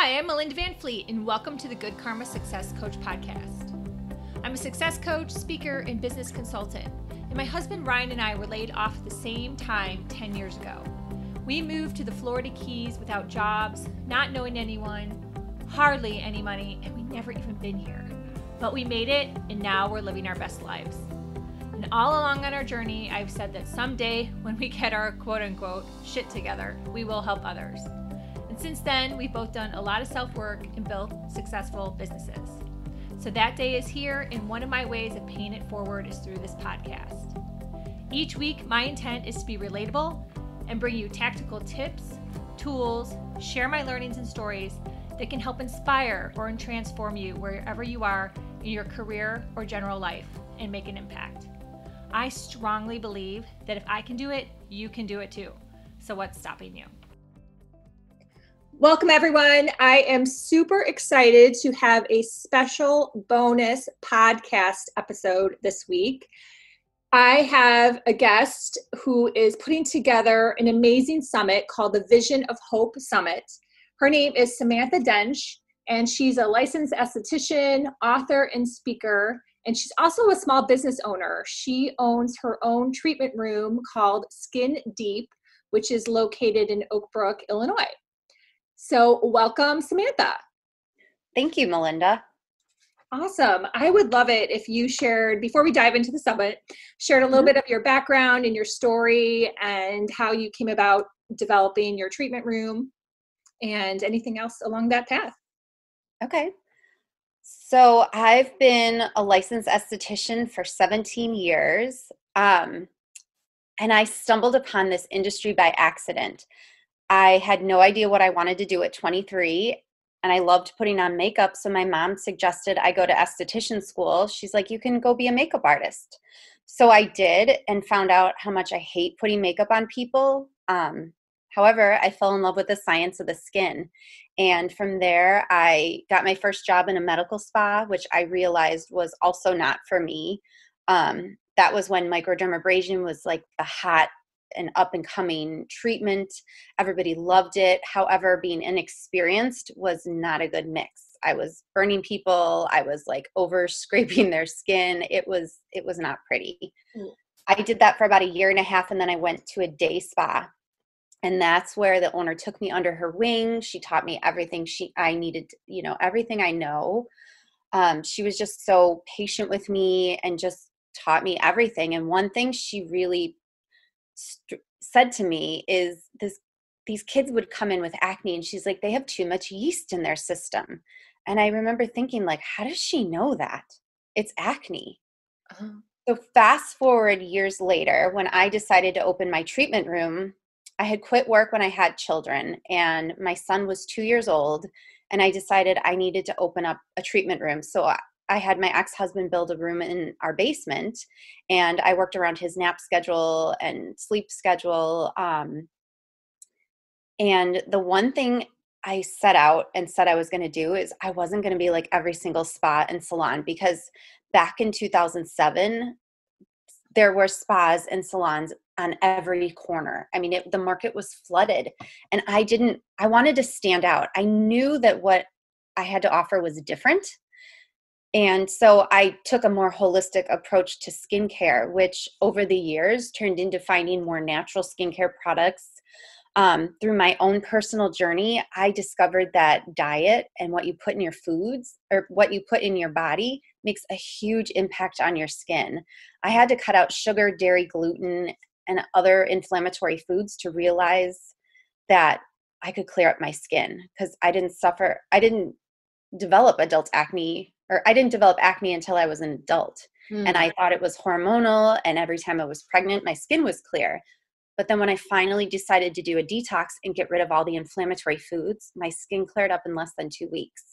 Hi, I'm Melinda Van Fleet, and welcome to the Good Karma Success Coach podcast. I'm a success coach, speaker, and business consultant, and my husband Ryan and I were laid off at the same time 10 years ago. We moved to the Florida Keys without jobs, not knowing anyone, hardly any money, and we never even been here. But we made it, and now we're living our best lives. And all along on our journey, I've said that someday when we get our quote-unquote shit together, we will help others. And since then, we've both done a lot of self-work and built successful businesses. So that day is here, and one of my ways of paying it forward is through this podcast. Each week, my intent is to be relatable and bring you tactical tips, tools, share my learnings and stories that can help inspire or transform you wherever you are in your career or general life and make an impact. I strongly believe that if I can do it, you can do it too. So what's stopping you? Welcome, everyone. I am super excited to have a special bonus podcast episode this week. I have a guest who is putting together an amazing summit called the Vision of Hope Summit. Her name is Samantha Dench, and she's a licensed esthetician, author, and speaker, and she's also a small business owner. She owns her own treatment room called Skin Deep, which is located in Oak Brook, Illinois. So welcome, Samantha. Thank you, Melinda. Awesome. I would love it if you shared, before we dive into the summit, shared a little bit of your background and your story and how you came about developing your treatment room and anything else along that path. Okay. So I've been a licensed esthetician for 17 years, and I stumbled upon this industry by accident. I had no idea what I wanted to do at 23, and I loved putting on makeup, so my mom suggested I go to esthetician school. She's like, you can go be a makeup artist. So I did and found out how much I hate putting makeup on people. However, I fell in love with the science of the skin. And from there, I got my first job in a medical spa, which I realized was also not for me. That was when microdermabrasion was like the hot and up and coming treatment. Everybody loved it. However, being inexperienced was not a good mix. I was burning people. I was like over scraping their skin. It was not pretty. I did that for about a year and a half, and then I went to a day spa. And that's where the owner took me under her wing. She taught me everything I needed, everything I know. She was just so patient with me and just taught me everything. And one thing she really said to me is these kids would come in with acne, and she's like, they have too much yeast in their system. And I remember thinking, like, how does she know that? It's acne. So fast forward years later, when I decided to open my treatment room, I had quit work when I had children, and my son was 2 years old, and I decided I needed to open up a treatment room. So I had my ex-husband build a room in our basement, and I worked around his nap schedule and sleep schedule. And the one thing I set out and said I was going to do is I wasn't going to be like every single spa and salon, because back in 2007, there were spas and salons on every corner. I mean, the market was flooded, and I wanted to stand out. I knew that what I had to offer was different. And so I took a more holistic approach to skincare, which over the years turned into finding more natural skincare products. Through my own personal journey, I discovered that diet and what you put in your foods or what you put in your body makes a huge impact on your skin. I had to cut out sugar, dairy, gluten, and other inflammatory foods to realize that I could clear up my skin, because I didn't develop adult acne, or I didn't develop acne until I was an adult. And I thought it was hormonal, and every time I was pregnant, my skin was clear. But then when I finally decided to do a detox and get rid of all the inflammatory foods, my skin cleared up in less than 2 weeks.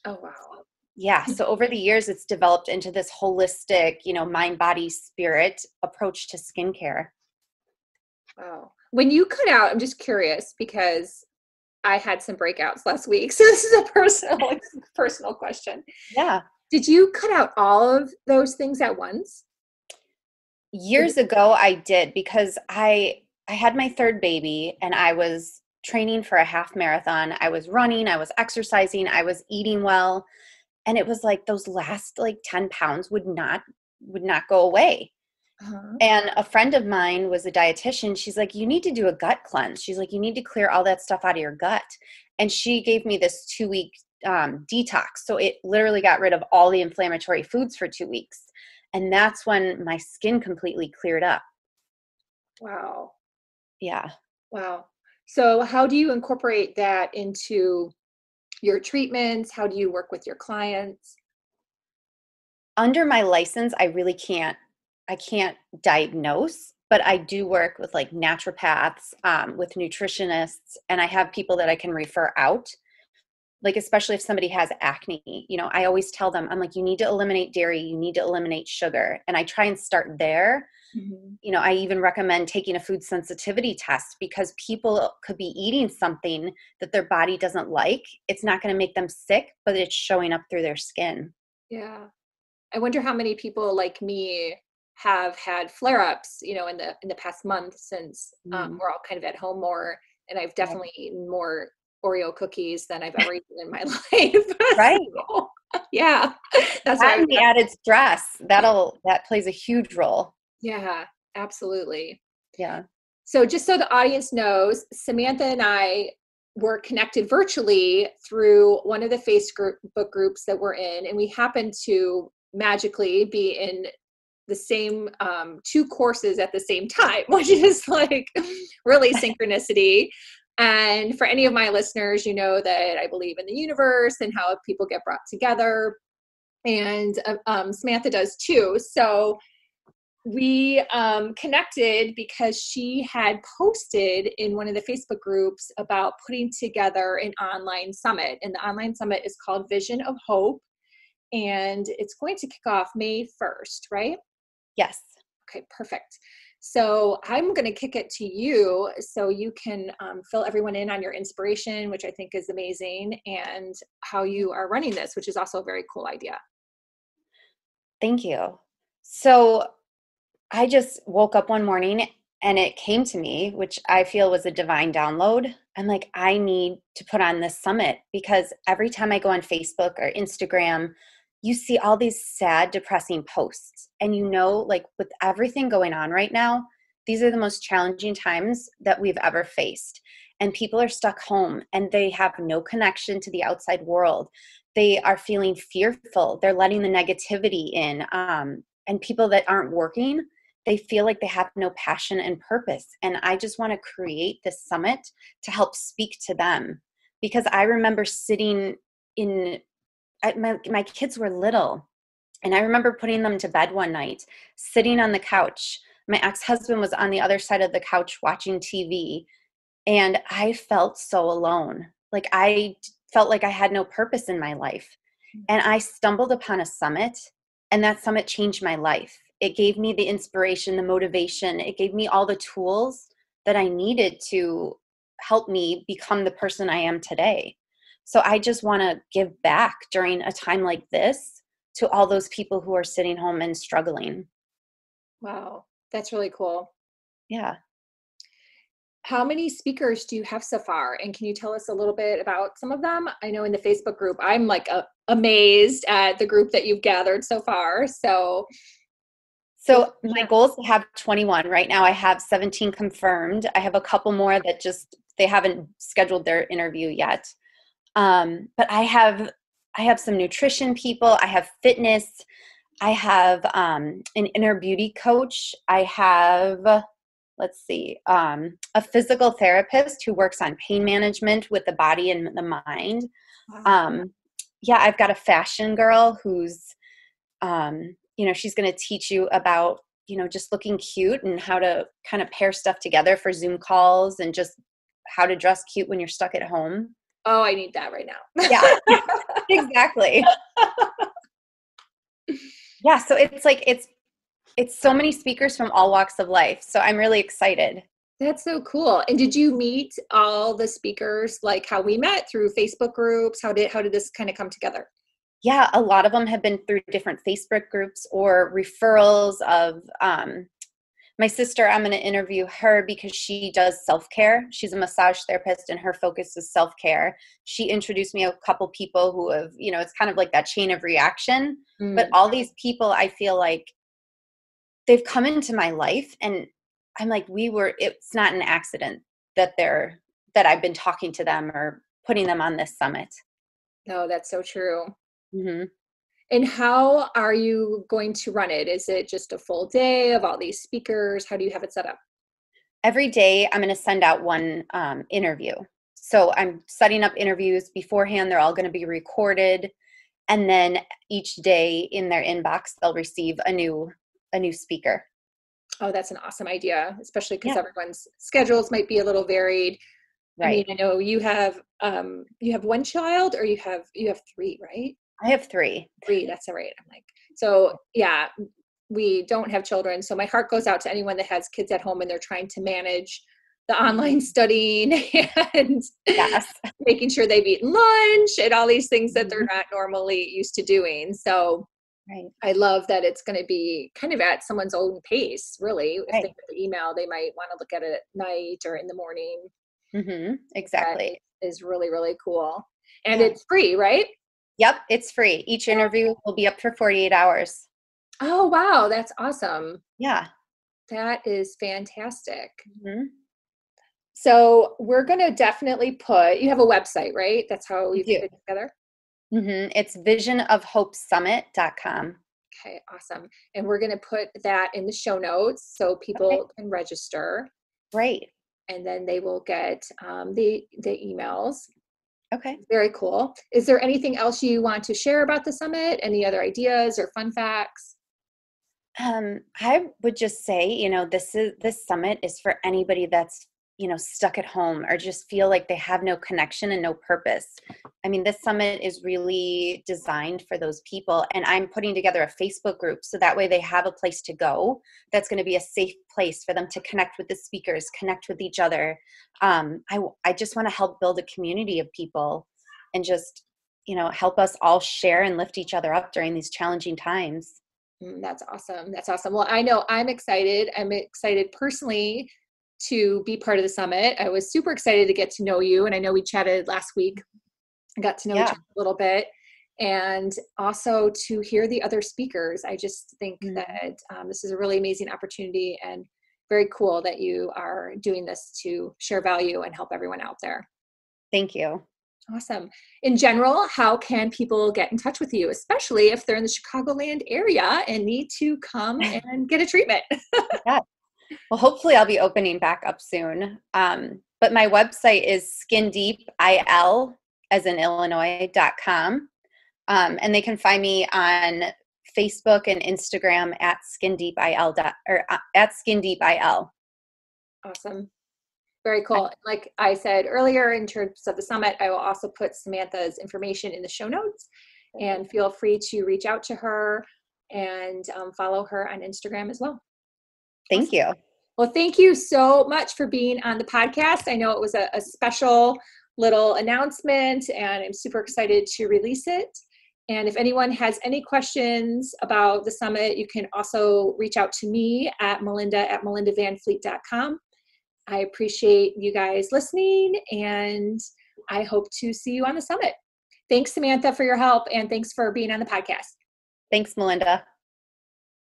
Oh, wow. Yeah. So over the years, it's developed into this holistic, mind, body, spirit approach to skincare. Wow. When you cut out, I'm just curious, because I had some breakouts last week. So this is a personal question. Yeah. Did you cut out all of those things at once? Years ago, I did, because I had my third baby, and I was training for a half marathon. I was running, I was exercising, I was eating well. And it was like those last like 10 pounds would not go away. Uh-huh. And a friend of mine was a dietitian. She's like, you need to do a gut cleanse. She's like, you need to clear all that stuff out of your gut. And she gave me this 2-week detox. So it literally got rid of all the inflammatory foods for 2 weeks. And that's when my skin completely cleared up. Wow. Yeah. Wow. So how do you incorporate that into your treatments? How do you work with your clients? Under my license, I can't diagnose, but I do work with like naturopaths, with nutritionists, and I have people that I can refer out. Like, especially if somebody has acne, I always tell them, I'm like, you need to eliminate dairy, you need to eliminate sugar. And I try and start there. Mm-hmm. I even recommend taking a food sensitivity test, because people could be eating something that their body doesn't like. It's not going to make them sick, but it's showing up through their skin. Yeah. I wonder how many people like me have had flare-ups, in the past month, since we're all kind of at home more, and I've Right. definitely eaten more Oreo cookies than I've ever eaten in my life. Right. So, yeah, that's That why. and the added stress, that plays a huge role. Yeah, absolutely. Yeah. So just so the audience knows, Samantha and I were connected virtually through one of the Facebook groups that we're in, and we happened to magically be in the same 2 courses at the same time, which is like really synchronicity. And for any of my listeners, you know that I believe in the universe and how people get brought together, and Samantha does too. So we connected because she had posted in one of the Facebook groups about putting together an online summit. And the online summit is called Vision of Hope. And it's going to kick off May 1st, right? Yes. Okay, perfect. So I'm going to kick it to you so you can fill everyone in on your inspiration, which I think is amazing, and how you are running this, which is also a very cool idea. Thank you. So I just woke up one morning and it came to me, which I feel was a divine download. I'm like, I need to put on this summit, because every time I go on Facebook or Instagram, you see all these sad, depressing posts. And like with everything going on right now, these are the most challenging times that we've ever faced. And people are stuck home and they have no connection to the outside world. They are feeling fearful. They're letting the negativity in. And people that aren't working, they feel like they have no passion and purpose. And I just want to create this summit to help speak to them, because I remember sitting my kids were little, and I remember putting them to bed one night, sitting on the couch. My ex-husband was on the other side of the couch watching TV, and I felt so alone. Like I felt like I had no purpose in my life. And I stumbled upon a summit, and that summit changed my life. It gave me the inspiration, the motivation. It gave me all the tools that I needed to help me become the person I am today. So I just want to give back during a time like this to all those people who are sitting home and struggling. Wow, that's really cool. Yeah. How many speakers do you have so far? And can you tell us a little bit about some of them? I know in the Facebook group, I'm like amazed at the group that you've gathered so far. So My goal is to have 21. Right now I have 17 confirmed. I have a couple more that they haven't scheduled their interview yet. But I have some nutrition people. I have fitness. I have an inner beauty coach. I have, a physical therapist who works on pain management with the body and the mind. wow. I've got a fashion girl who's, she's going to teach you about, just looking cute and how to kind of pair stuff together for Zoom calls, and just how to dress cute when you're stuck at home. Oh, I need that right now. Yeah, exactly. Yeah. So it's so many speakers from all walks of life. So I'm really excited. That's so cool. And did you meet all the speakers like how we met through Facebook groups? How did this kind of come together? Yeah, a lot of them have been through different Facebook groups or referrals of My sister, I'm going to interview her because she does self-care. She's a massage therapist and her focus is self-care. She introduced me a couple people who have, it's kind of like that chain of reaction. But all these people, I feel like they've come into my life and I'm like, it's not an accident that I've been talking to them or putting them on this summit. No, that's so true. Mm-hmm. And how are you going to run it? Is it just a full day of all these speakers? How do you have it set up? Every day I'm going to send out one interview. So I'm setting up interviews beforehand. They're all going to be recorded. And then each day in their inbox, they'll receive a new speaker. Oh, that's an awesome idea, especially because everyone's schedules might be a little varied. Right. I mean, I know you have one child, or you have three, right? I have three. Three, that's all right. I'm like, so yeah, we don't have children. So my heart goes out to anyone that has kids at home and they're trying to manage the online studying and making sure they've eaten lunch and all these things that they're not normally used to doing. So I love that it's going to be kind of at someone's own pace, really. If they get the email, they might want to look at it at night or in the morning. Mm-hmm. Exactly. That is really, really cool. And it's free, right? Yep, it's free. Each interview will be up for 48 hours. Oh, wow. That's awesome. Yeah. That is fantastic. Mm-hmm. So we're going to definitely you have a website, right? That's how you put it together? Mm-hmm. It's visionofhopesummit.com. Okay, awesome. And we're going to put that in the show notes so people can register. Great. And then they will get the emails. Okay. Very cool. Is there anything else you want to share about the summit? Any other ideas or fun facts? I would just say, this summit is for anybody that's, stuck at home or just feel like they have no connection and no purpose. I mean, this summit is really designed for those people. And I'm putting together a Facebook group so that way they have a place to go. That's going to be a safe place for them to connect with the speakers, connect with each other. I just want to help build a community of people and just, help us all share and lift each other up during these challenging times. That's awesome. That's awesome. Well, I know I'm excited. I'm excited personally to be part of the summit. I was super excited to get to know you. And I know we chatted last week. I got to know each other a little bit. And also to hear the other speakers. I just think that this is a really amazing opportunity and very cool that you are doing this to share value and help everyone out there. Thank you. Awesome. In general, how can people get in touch with you, especially if they're in the Chicagoland area and need to come and get a treatment? Well, hopefully I'll be opening back up soon. But my website is skindeepil, as in Illinois.com. And they can find me on Facebook and Instagram at skindeepil, at skindeepil. Awesome. Very cool. Like I said earlier, in terms of the summit, I will also put Samantha's information in the show notes, and feel free to reach out to her and follow her on Instagram as well. Thank you. Well, thank you so much for being on the podcast. I know it was a special little announcement, and I'm super excited to release it. And if anyone has any questions about the summit, you can also reach out to me at melinda@melindavanfleet.com. I appreciate you guys listening, and I hope to see you on the summit. Thanks, Samantha, for your help, and thanks for being on the podcast. Thanks, Melinda.